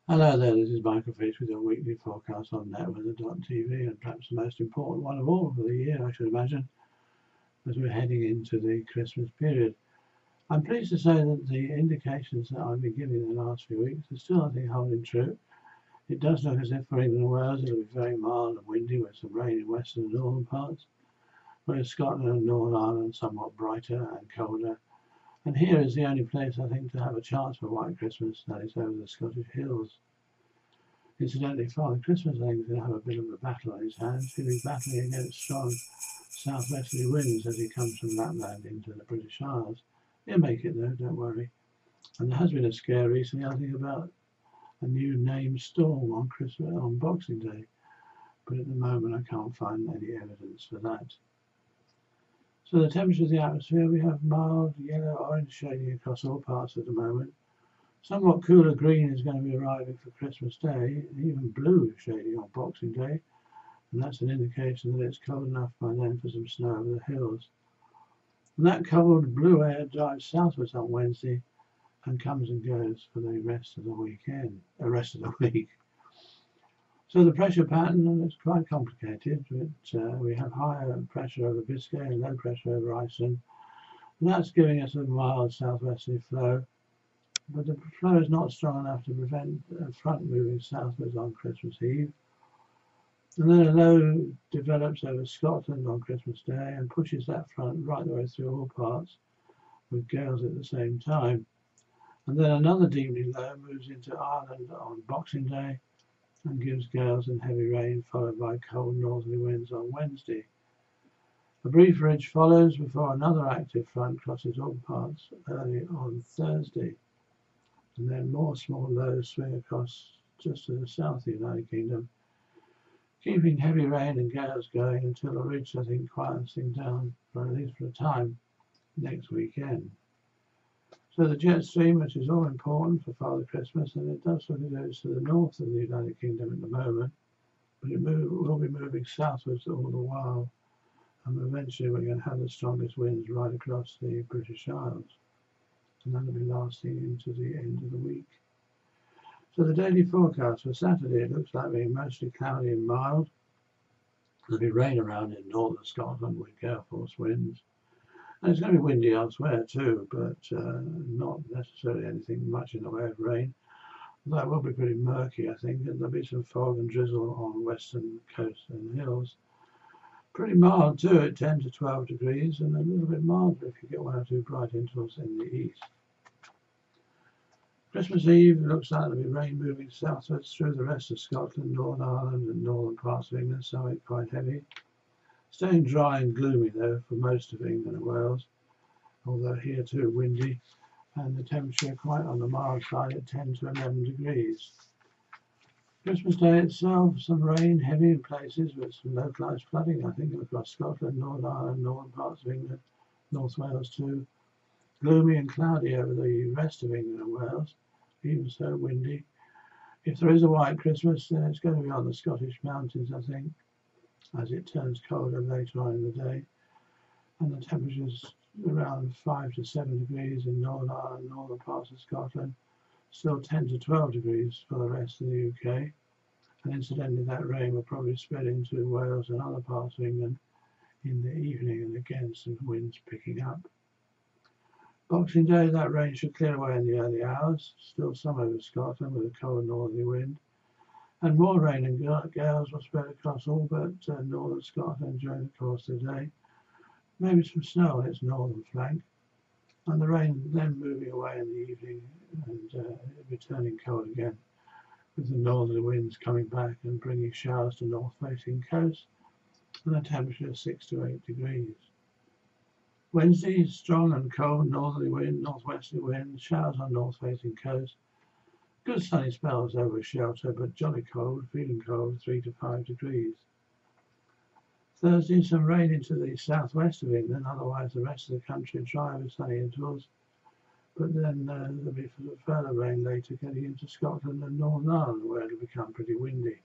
Hello there, this is Michael Fish with your weekly forecast on netweather.tv, and perhaps the most important one of all for the year, I should imagine, as we're heading into the Christmas period. I'm pleased to say that the indications that I've been giving the last few weeks are still, I think, holding true. It does look as if for England and Wales it'll be very mild and windy with some rain in western and northern parts, whereas Scotland and Northern Ireland somewhat brighter and colder. And here is the only place, I think, to have a chance for White Christmas, that is over the Scottish hills. Incidentally, Father Christmas, I think, is going to have a bit of a battle on his hands. He'll be battling against strong southwesterly winds as he comes from Lapland into the British Isles. He'll make it though, don't worry. And there has been a scare recently, I think, about a new named storm on Christmas, on Boxing Day, but at the moment I can't find any evidence for that. So the temperature of the atmosphere, we have mild yellow-orange shading across all parts at the moment. Somewhat cooler green is going to be arriving for Christmas Day, and even blue shading on Boxing Day, and that's an indication that it's cold enough by then for some snow over the hills. And that cold blue air drives southwards on Wednesday and comes and goes for the rest of the rest of the week. So the pressure pattern is quite complicated. We have higher pressure over Biscay and low pressure over Iceland, and that's giving us a mild southwesterly flow. But the flow is not strong enough to prevent a front moving southwards on Christmas Eve. And then a low develops over Scotland on Christmas Day and pushes that front right the way through all parts, with gales at the same time. And then another deeply low moves into Ireland on Boxing Day and gives gales and heavy rain, followed by cold northerly winds on Wednesday. A brief ridge follows before another active front crosses all parts early on Thursday. And then more small lows swing across just to the south of the United Kingdom, keeping heavy rain and gales going until the ridge, I think, quiets things down, for at least for a time, next weekend. So the jet stream, which is all important for Father Christmas, and it does look as though it's to the north of the United Kingdom at the moment, but it will be moving southwards all the while, and eventually we're going to have the strongest winds right across the British Isles, and that'll be lasting into the end of the week. So the daily forecast for Saturday, it looks like being mostly cloudy and mild. There'll be rain around in northern Scotland with gale force winds. And it's going to be windy elsewhere too, but not necessarily anything much in the way of rain. That will be pretty murky, I think, and there'll be some fog and drizzle on western coast and hills. Pretty mild too at 10 to 12 degrees, and a little bit milder if you get one or two bright intervals in the east. Christmas Eve looks like there'll be rain moving southwards through the rest of Scotland, Northern Ireland and northern parts of England, some of it quite heavy. Staying dry and gloomy though for most of England and Wales, although here too windy, and the temperature quite on the mild side at 10 to 11 degrees. Christmas Day itself, some rain, heavy in places with some localised flooding, I think, across Scotland, Northern Ireland, northern parts of England, North Wales too. Gloomy and cloudy over the rest of England and Wales, even so windy. If there is a white Christmas, then it's going to be on the Scottish mountains, I think, as it turns colder later on in the day. And the temperatures around 5 to 7 degrees in Northern Ireland, northern parts of Scotland, still 10 to 12 degrees for the rest of the UK. And incidentally, that rain will probably spread into Wales and other parts of England in the evening, and again some winds picking up. Boxing Day, that rain should clear away in the early hours, still some over Scotland with a cold northerly wind. And more rain and gales will spread across all but northern Scotland during the course of the day. Maybe some snow on its northern flank. And the rain then moving away in the evening and returning cold again, with the northerly winds coming back and bringing showers to north-facing coasts, and a temperature of 6 to 8 degrees. Wednesday, strong and cold northerly wind, northwesterly wind, showers on north-facing coast. Good sunny spells over shelter, but jolly cold, feeling cold, 3 to 5 degrees. Thursday, some rain into the southwest of England, otherwise the rest of the country dry with sunny intervals. But then there'll be further rain later getting into Scotland and Northern Ireland, where it'll become pretty windy.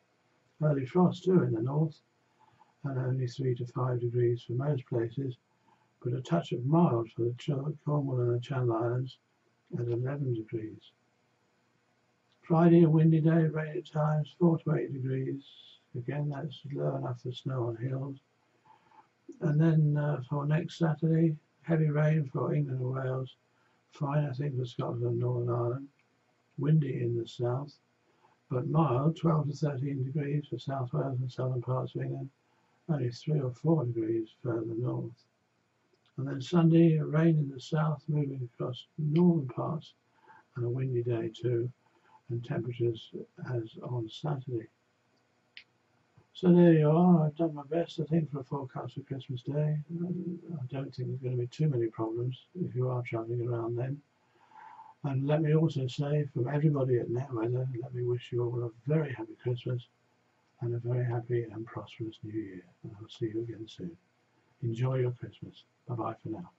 Early frost too in the north, and only 3 to 5 degrees for most places, but a touch of mild for the Cornwall and the Channel Islands at 11 degrees. Friday, a windy day, rain at times, 4 to 8 degrees. Again, that's low enough for snow on hills. And then for next Saturday, heavy rain for England and Wales. Fine, I think, for Scotland and Northern Ireland. Windy in the south, but mild, 12 to 13 degrees for South Wales and southern parts of England. Only 3 or 4 degrees further north. And then Sunday, rain in the south, moving across northern parts, and a windy day too, and temperatures as on Saturday. So there you are. I've done my best, I think, for a forecast for Christmas Day. I don't think there's going to be too many problems if you are travelling around then. And let me also say, from everybody at NetWeather, let me wish you all a very happy Christmas and a very happy and prosperous New Year. And I'll see you again soon. Enjoy your Christmas. Bye-bye for now.